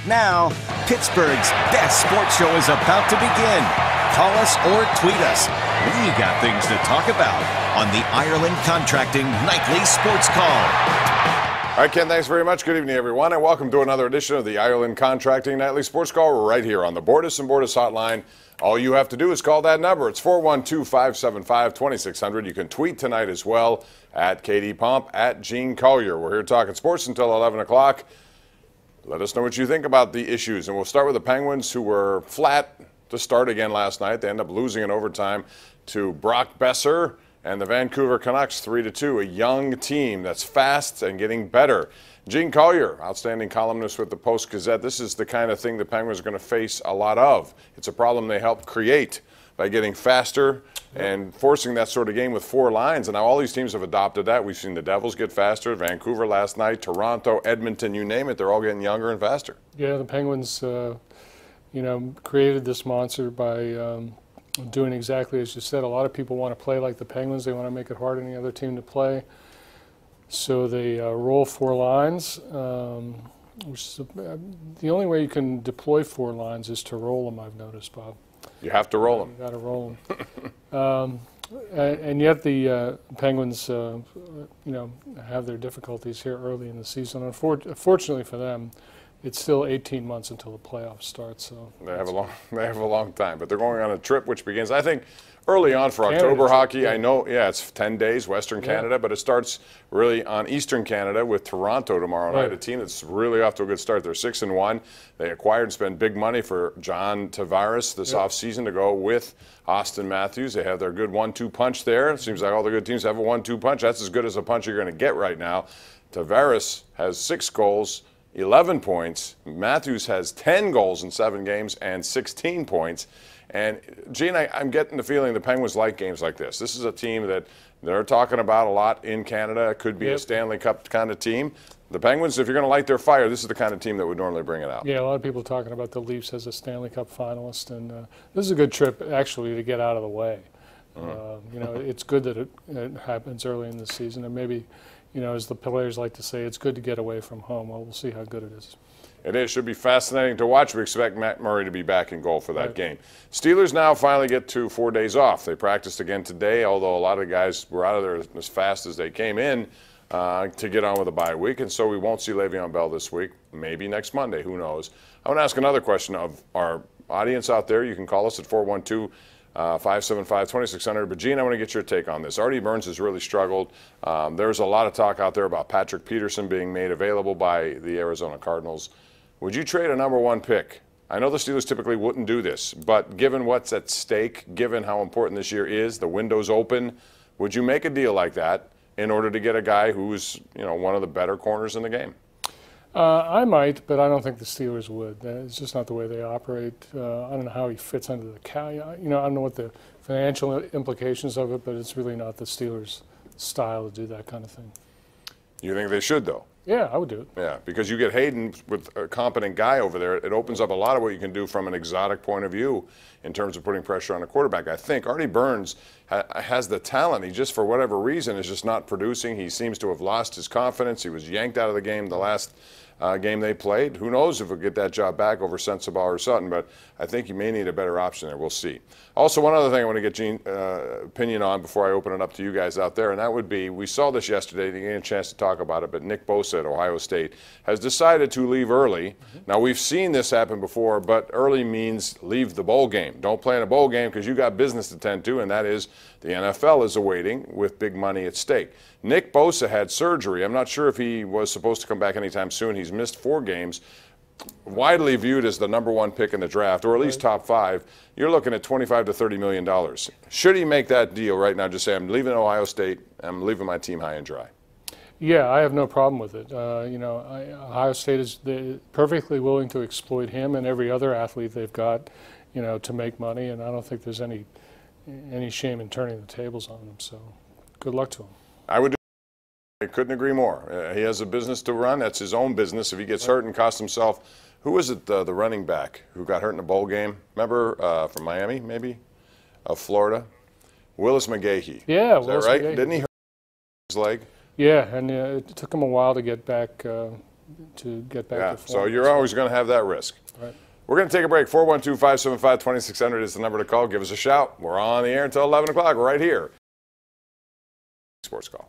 now, Pittsburgh's best sports show is about to begin. Call us or tweet us. We got things to talk about on the Ireland Contracting Nightly Sports Call. All right, Ken, thanks very much. Good evening, everyone, and welcome to another edition of the Ireland Contracting Nightly Sports Call right here on the Bordas & Bordas hotline. All you have to do is call that number. It's 412-575-2600. You can tweet tonight as well at KDPomp, at Gene Collier. We're here talking sports until 11 o'clock. Let us know what you think about the issues. And we'll start with the Penguins, who were flat to start again last night. They end up losing in overtime to Brock Besser and the Vancouver Canucks 3-2, a young team that's fast and getting better. Gene Collier, outstanding columnist with the Post-Gazette. This is the kind of thing the Penguins are going to face a lot of. It's a problem they helped create by getting faster and forcing that sort of game with four lines. And now all these teams have adopted that. We've seen the Devils get faster, Vancouver last night, Toronto, Edmonton, you name it. They're all getting younger and faster. Yeah, the Penguins, created this monster by doing exactly as you said. A lot of people want to play like the Penguins. They want to make it hard on the other team to play. So they roll four lines, which is the only way you can deploy four lines is to roll them, I've noticed, Bob. You have to roll them. You got to roll them. And yet the Penguins, have their difficulties here early in the season. Unfortunately for them, it's still 18 months until the playoffs start. So they have a long time, but they're going on a trip which begins, I think, early on for October hockey. I know, it's 10 days, Western Canada, but it starts really on Eastern Canada with Toronto tomorrow night, a team that's really off to a good start. They're 6-1. They acquired and spent big money for John Tavares this offseason to go with Austin Matthews. They have their good 1-2 punch there. It seems like all the good teams have a 1-2 punch. That's as good as a punch you're going to get right now. Tavares has 6 goals, 11 points. Matthews has 10 goals in 7 games and 16 points. And, Gene, I'm getting the feeling the Penguins like games like this. This is a team that they're talking about a lot in Canada. It could be a Stanley Cup kind of team. The Penguins, if you're going to light their fire, this is the kind of team that would normally bring it out. Yeah, a lot of people talking about the Leafs as a Stanley Cup finalist. And this is a good trip, actually, to get out of the way. It's good that it happens early in the season. And maybe, as the players like to say, it's good to get away from home. Well, we'll see how good it is. It is. Should be fascinating to watch. We expect Matt Murray to be back in goal for that game. Steelers now finally get to 4 days off. They practiced again today, although a lot of guys were out of there as fast as they came in to get on with a bye week. And so we won't see Le'Veon Bell this week. Maybe next Monday. Who knows? I want to ask another question of our audience out there. You can call us at 412-575-2600. But, Gene, I want to get your take on this. Artie Burns has really struggled. There's a lot of talk out there about Patrick Peterson being made available by the Arizona Cardinals. Would you trade a #1 pick? I know the Steelers typically wouldn't do this, but given what's at stake, given how important this year is, the window's open, would you make a deal like that in order to get a guy who's, one of the better corners in the game? I might, but I don't think the Steelers would. It's just not the way they operate. I don't know how he fits under the cap. I don't know what the financial implications of it, but it's really not the Steelers' style to do that kind of thing. You think they should, though? Yeah, I would do it. Yeah, because you get Hayden with a competent guy over there. It opens up a lot of what you can do from an exotic point of view in terms of putting pressure on a quarterback. I think Artie Burns has the talent. He just, for whatever reason, is just not producing. He seems to have lost his confidence. He was yanked out of the game the last game they played. Who knows if we'll get that job back over Sensabaugh or Sutton, but I think you may need a better option there. We'll see. Also, one other thing I want to get Gene's opinion on before I open it up to you guys out there, and that would be, we saw this yesterday, didn't get a chance to talk about it, but Nick Bosa at Ohio State has decided to leave early. Now, we've seen this happen before, but early means leave the bowl game. Don't play in a bowl game because you got business to tend to, and that is the NFL is awaiting with big money at stake. Nick Bosa had surgery. I'm not sure if he was supposed to come back anytime soon. He's missed 4 games. Widely viewed as the #1 pick in the draft, or at least top 5. You're looking at $25 to $30 million. Should he make that deal right now? Just say, I'm leaving Ohio State. I'm leaving my team high and dry. Yeah, I have no problem with it. Ohio State is perfectly willing to exploit him and every other athlete they've got, to make money, and I don't think there's any shame in turning the tables on them. So, good luck to him. I couldn't agree more. He has a business to run. That's his own business. If he gets hurt and costs himself, who was it, the running back who got hurt in a bowl game? Remember, from Miami, maybe, of Florida? Willis McGahee. Yeah, is that right? McGahee. Didn't he hurt his leg? Yeah, and it took him a while to get back to get back Yeah, to form. so you're always going to have that risk. Right. We're going to take a break. 412-575-2600 is the number to call. Give us a shout. We're on the air until 11 o'clock right here. Sports Call.